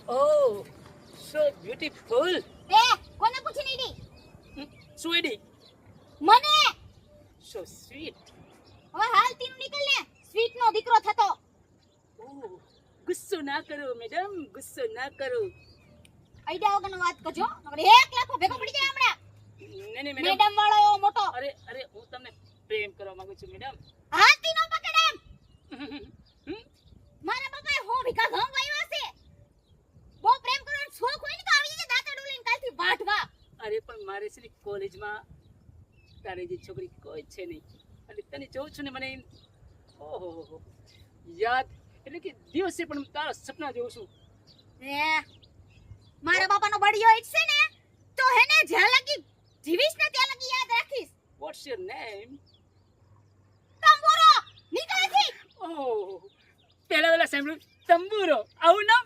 Oh, so beautiful. એ કોને પૂછી નહીં Sweetie, મને so sweet. હવે હાલ તીનું નીકળ ને સ્વીટ નો દીકરો થતો Oh, ગુસ્સો ના કરો મેડમ, ગુસ્સો ના કરો. આઈડિયા વગરનો વાત કરજો નકર 1 લાખ ભેગો પડી જાય હમણાં નહીં મેડમ. મેડમ વાળો એવો મોટો અરે હું તમને પ્રેમ કરવા માંગુ છું મેડમ. હાલ તીનો પકડ એમ હમ? મારા બાપાએ હો વિકા ઘઉં વાવ્યા છે બહુ પ્રેમ કરવાનો શોખ હોય ને તો આવી જજે દાંતરડું લઈને કાલથી વાઢવા અરે પણ મારે છે ને કોલેજમાં તારી જે છોકરી કોઈ છે નહીં એટલે તને જોઉં છું ને મને ઓહો યાદ એટલે કે દિવસે પણ તારા સપના જોઉં છું. એ મારા બાપાનો બળિયો ઈચ્છે ને તો હેને જ્યાં લગી જીવીશ ને ત્યાં લગી યાદ રાખીશ વોટ્સ યોર નેમ? તંબુરો નીકળેથી ઓહ પહેલા સાંભળ્યું તંબુરો, આવું નામ